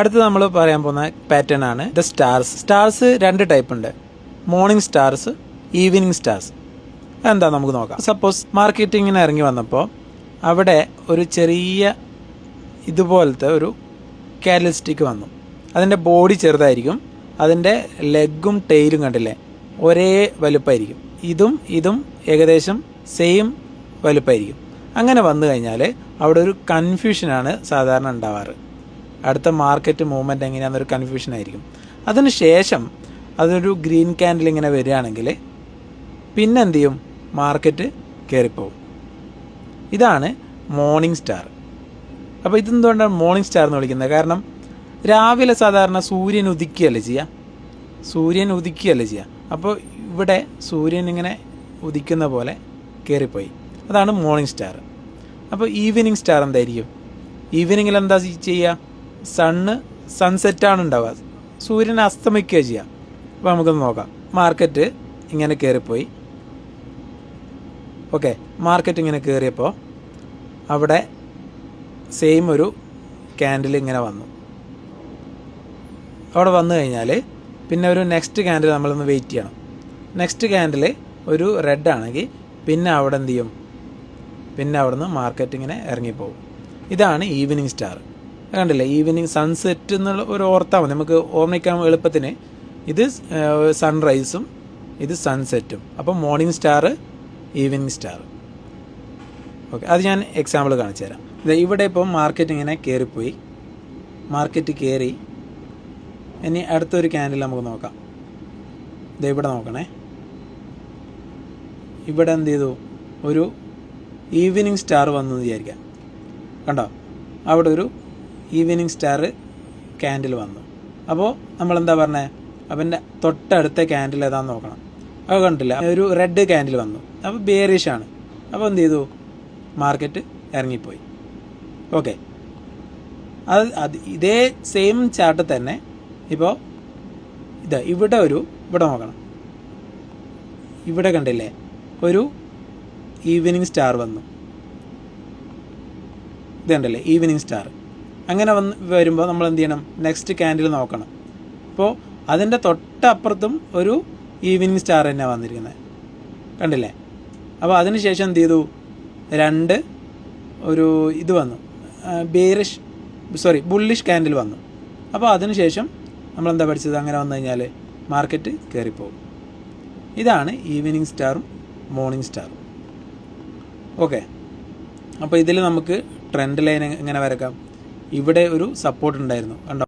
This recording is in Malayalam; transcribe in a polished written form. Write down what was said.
അടുത്ത് നമ്മൾ പറയാൻ പോകുന്ന പാറ്റേൺ ആണ് ദ സ്റ്റാർസ്. സ്റ്റാർസ് രണ്ട് ടൈപ്പ് ഉണ്ട്, മോർണിംഗ് സ്റ്റാർസ്, ഈവനിങ് സ്റ്റാർസ്. എന്താ നമുക്ക് നോക്കാം. സപ്പോസ് മാർക്കറ്റിങ്ങിന് ഇറങ്ങി വന്നപ്പോൾ അവിടെ ഒരു ചെറിയ ഇതുപോലത്തെ ഒരു കാറ്റലിസ്റ്റിക് വന്നു. അതിൻ്റെ ബോഡി ചെറുതായിരിക്കും, അതിൻ്റെ ലെഗും ടെയിലും കണ്ടില്ലേ ഒരേ വലുപ്പമായിരിക്കും. ഇതും ഏകദേശം സെയിം വലുപ്പമായിരിക്കും. അങ്ങനെ വന്നു കഴിഞ്ഞാൽ അവിടെ ഒരു കൺഫ്യൂഷനാണ് സാധാരണ ഉണ്ടാവാറ്. അടുത്ത മാർക്കറ്റ് മൂവ്മെൻറ്റ് എങ്ങനെയാണെന്നൊരു കൺഫ്യൂഷനായിരിക്കും. അതിന് ശേഷം അതൊരു ഗ്രീൻ ക്യാൻഡിൽ ഇങ്ങനെ വരികയാണെങ്കിൽ പിന്നെ എന്ത് ചെയ്യും, മാർക്കറ്റ് കയറിപ്പോവും. ഇതാണ് മോർണിംഗ് സ്റ്റാർ. അപ്പോൾ ഇതെന്തുകൊണ്ടാണ് മോർണിംഗ് സ്റ്റാർ എന്ന് വിളിക്കുന്നത്? കാരണം രാവിലെ സാധാരണ സൂര്യൻ ഉദിക്കുകയല്ലേ ചെയ്യുക. അപ്പോൾ ഇവിടെ സൂര്യൻ ഇങ്ങനെ ഉദിക്കുന്ന പോലെ കയറിപ്പോയി, അതാണ് മോർണിംഗ് സ്റ്റാർ. അപ്പോൾ ഈവനിങ് സ്റ്റാർ എന്തായിരിക്കും? ഈവനിങ്ങിൽ എന്താ ചെയ്യുക? സൺസെറ്റാണ് ഉണ്ടാവുക, സൂര്യൻ അസ്തമിക്കുക ചെയ്യുക. അപ്പോൾ നമുക്കൊന്ന് നോക്കാം. മാർക്കറ്റ് ഇങ്ങനെ കയറിപ്പോയി. ഓക്കെ, മാർക്കറ്റ് ഇങ്ങനെ കയറിയപ്പോൾ അവിടെ സെയിം ഒരു ക്യാൻഡിൽ ഇങ്ങനെ വന്നു. അവിടെ വന്നു കഴിഞ്ഞാൽ പിന്നെ ഒരു നെക്സ്റ്റ് ക്യാൻഡിൽ നമ്മളൊന്ന് വെയിറ്റ് ചെയ്യണം. നെക്സ്റ്റ് ക്യാൻഡിൽ ഒരു റെഡ് ആണെങ്കിൽ പിന്നെ അവിടെ എന്ത് ചെയ്യും, പിന്നെ അവിടെ നിന്ന് മാർക്കറ്റ് ഇങ്ങനെ ഇറങ്ങിപ്പോകും. ഇതാണ് ഈവനിങ് സ്റ്റാർ. കണ്ടില്ലേ, ഈവനിങ് സൺസെറ്റ് എന്നുള്ള ഒരു ഓർത്താൽ മതി, നമുക്ക് ഓർമ്മിക്കാൻ എളുപ്പത്തിന്. ഇത് സൺറൈസും ഇത് സൺസെറ്റും. അപ്പോൾ morning star, evening star. Okay, അത് ഞാൻ എക്സാമ്പിൾ കാണിച്ചു തരാം. ഇവിടെ ഇപ്പം മാർക്കറ്റ് ഇങ്ങനെ കയറിപ്പോയി, മാർക്കറ്റ് കയറി. ഇനി അടുത്തൊരു ക്യാൻഡിൽ നമുക്ക് നോക്കാം. ഇവിടെ നോക്കണേ, ഇവിടെ എന്ത് ചെയ്തു, ഒരു ഈവനിങ് സ്റ്റാർ വന്നു വിചാരിക്കാം. കണ്ടോ, അവിടെ ഒരു ഈവനിങ് സ്റ്റാർ ക്യാൻഡിൽ വന്നു. അപ്പോൾ നമ്മളെന്താ പറഞ്ഞത്, അവൻ്റെ തൊട്ടടുത്ത ക്യാൻഡിൽ ഏതാണെന്ന് നോക്കണം. അത് കണ്ടില്ല, ഒരു റെഡ് ക്യാൻഡിൽ വന്നു. അപ്പോൾ ബെയറിഷ് ആണ്. അപ്പോൾ എന്ത് ചെയ്തു, മാർക്കറ്റ് ഇറങ്ങിപ്പോയി. ഓക്കെ, അത് ഇതേ സെയിം ചാർട്ട് തന്നെ ഇപ്പോൾ ഇവിടെ നോക്കണം. ഇവിടെ കണ്ടില്ലേ, ഒരു ഈവനിങ് സ്റ്റാർ വന്നു. ഇത് കണ്ടല്ലേ, ഈവനിങ് സ്റ്റാർ. അങ്ങനെ വരുമ്പോൾ നമ്മൾ എന്ത് ചെയ്യണം, നെക്സ്റ്റ് ക്യാൻഡിൽ നോക്കണം. അപ്പോൾ അതിൻ്റെ തൊട്ടപ്പുറത്തും ഒരു ഈവനിങ് സ്റ്റാർ തന്നെയാണ് വന്നിരിക്കുന്നത്, കണ്ടില്ലേ. അപ്പോൾ അതിന് ശേഷം എന്ത് ചെയ്തു, ഒരു ഇത് വന്നു, ബുള്ളിഷ് ക്യാൻഡിൽ വന്നു. അപ്പോൾ അതിന് ശേഷം നമ്മളെന്താ പഠിച്ചത്, അങ്ങനെ വന്നു കഴിഞ്ഞാൽ മാർക്കറ്റ് കയറിപ്പോകും. ഇതാണ് ഈവനിങ് സ്റ്റാറും മോർണിംഗ് സ്റ്റാറും. ഓക്കെ, അപ്പോൾ ഇതിൽ നമുക്ക് ട്രെൻഡ് ലൈൻ എങ്ങനെ വരക്കാം. ഇവിടെ ഒരു സപ്പോർട്ട് ഉണ്ടായിരുന്നു, കണ്ടോ.